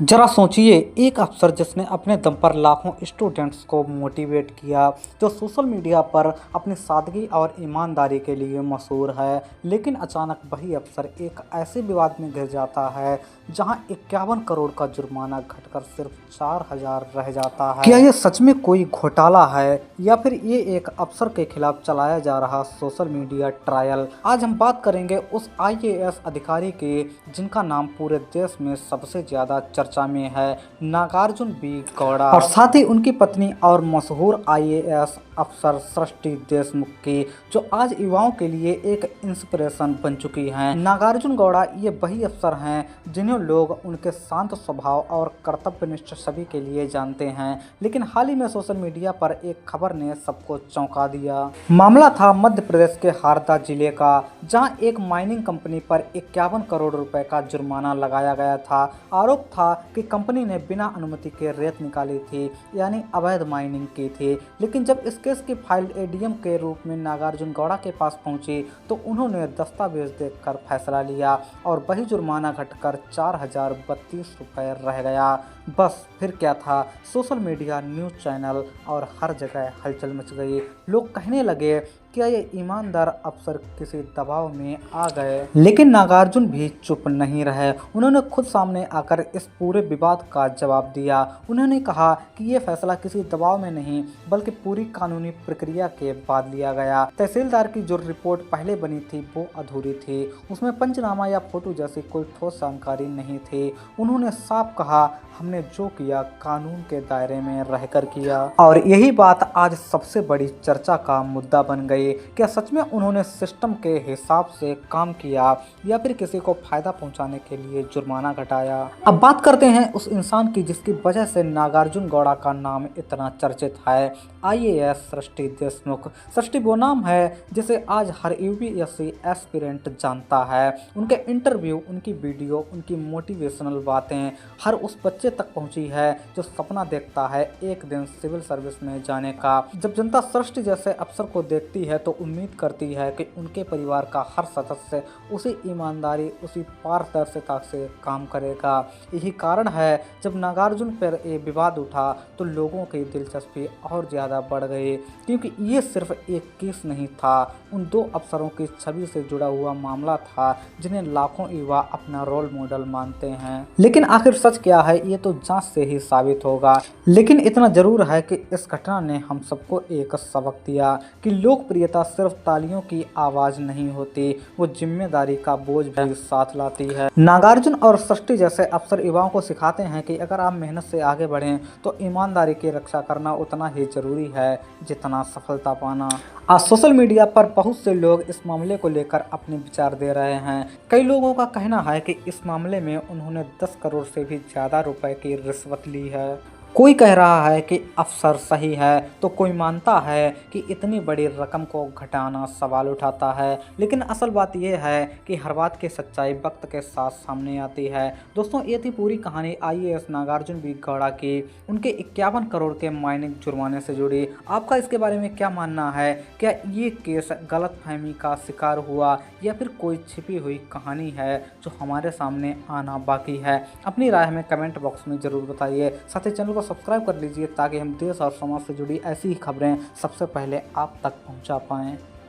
जरा सोचिए, एक अफसर जिसने अपने दम पर लाखों स्टूडेंट्स को मोटिवेट किया, जो सोशल मीडिया पर अपनी सादगी और ईमानदारी के लिए मशहूर है, लेकिन अचानक वही अफसर एक ऐसे विवाद में घिर जाता है जहां 51 करोड़ का जुर्माना घटकर सिर्फ 4000 रह जाता है। क्या ये सच में कोई घोटाला है या फिर ये एक अफसर के खिलाफ चलाया जा रहा सोशल मीडिया ट्रायल? आज हम बात करेंगे उस IAS अधिकारी के जिनका नाम पूरे देश में सबसे ज्यादा चर्चा में है, नागार्जुन बी गौड़ा, और साथ ही उनकी पत्नी और मशहूर IAS अफसर सृष्टि देशमुख की, जो आज युवाओं के लिए एक इंस्पिरेशन बन चुकी हैं। नागार्जुन गौड़ा ये वही अफसर हैं जिन्हें लोग उनके शांत स्वभाव और कर्तव्यनिष्ठ छवि के लिए जानते हैं, लेकिन हाल ही में सोशल मीडिया पर एक खबर ने सबको चौंका दिया। मामला था मध्य प्रदेश के हारदा जिले का, जहां एक माइनिंग कंपनी पर 51 करोड़ रुपए का जुर्माना लगाया गया था। आरोप था कि कंपनी ने बिना अनुमति के रेत निकाली थी, यानी अवैध माइनिंग की थी। लेकिन जब इस केस की फाइल ADM के रूप में नागार्जुन गौड़ा के पास पहुंची तो उन्होंने दस्तावेज देखकर फैसला लिया और वही जुर्माना घटकर 4032 रुपये रह गया। बस फिर क्या था, सोशल मीडिया, न्यूज़ चैनल और हर जगह हलचल मच गई। लोग कहने लगे क्या ये ईमानदार अफसर किसी दबाव में आ गए? लेकिन नागार्जुन भी चुप नहीं रहे। उन्होंने खुद सामने आकर इस पूरे विवाद का जवाब दिया। उन्होंने कहा कि ये फैसला किसी दबाव में नहीं बल्कि पूरी कानूनी प्रक्रिया के बाद लिया गया। तहसीलदार की जो रिपोर्ट पहले बनी थी वो अधूरी थी, उसमें पंचनामा या फोटो जैसी कोई ठोस जानकारी नहीं थी। उन्होंने साफ कहा, हमने जो किया कानून के दायरे में रहकर किया। और यही बात आज सबसे बड़ी चर्चा का मुद्दा बन गई। क्या सच में उन्होंने सिस्टम के हिसाब से काम किया या फिर किसी को फायदा पहुंचाने के लिए जुर्माना घटाया? अब बात करते हैं उस इंसान की जिसकी वजह से नागार्जुन गौड़ा का नाम इतना चर्चित है, IAS सृष्टि देशमुख। सृष्टि वो नाम है जिसे आज हर UPSC एस्पिरेंट जानता है। उनके इंटरव्यू, उनकी वीडियो, उनकी मोटिवेशनल बातें हर उस बच्चे तक पहुंची है जो सपना देखता है एक दिन सिविल सर्विस में जाने का। जब जनता सृष्टि जैसे अफसर को देखती है तो उम्मीद करती है कि उनके परिवार का हर सदस्य उसी ईमानदारी, उसी पारदर्शिता से काम करेगा। यही कारण है जब नागार्जुन पर ये विवाद उठा तो लोगों की दिलचस्पी और ज़्यादा बढ़ गई, क्योंकि ये सिर्फ एक केस नहीं था, उन दो अफसरों की छवि से जुड़ा हुआ मामला था जिन्हें लाखों युवा अपना रोल मॉडल मानते हैं। लेकिन आखिर सच क्या है ये तो जांच से ही साबित होगा। लेकिन इतना जरूर है कि इस घटना ने हम सबको एक सबक दिया कि लोकप्रियता सिर्फ तालियों की आवाज नहीं होती, वो जिम्मेदारी का बोझ भी साथ लाती है। नागार्जुन और सृष्टि जैसे अफसर युवाओं को सिखाते हैं कि अगर आप मेहनत से आगे बढ़ें तो ईमानदारी की रक्षा करना उतना ही जरूरी है जितना सफलता पाना। आज सोशल मीडिया पर बहुत से लोग इस मामले को लेकर अपने विचार दे रहे हैं। कई लोगों का कहना है कि इस मामले में उन्होंने 10 करोड़ से भी ज़्यादा रुपए की रिश्वत ली है। कोई कह रहा है कि अफसर सही है तो कोई मानता है कि इतनी बड़ी रकम को घटाना सवाल उठाता है। लेकिन असल बात यह है कि हर बात की सच्चाई वक्त के साथ सामने आती है। दोस्तों, ये थी पूरी कहानी IAS नागार्जुन बी गौड़ा की, उनके 51 करोड़ के माइनिंग जुर्माने से जुड़ी। आपका इसके बारे में क्या मानना है? क्या ये केस गलतफहमी का शिकार हुआ या फिर कोई छिपी हुई कहानी है जो हमारे सामने आना बाकी है? अपनी राय हमें कमेंट बॉक्स में ज़रूर बताइए। साथ ही चैनल को सब्सक्राइब कर लीजिए ताकि हम देश और समाज से जुड़ी ऐसी ही खबरें सबसे पहले आप तक पहुंचा पाएं।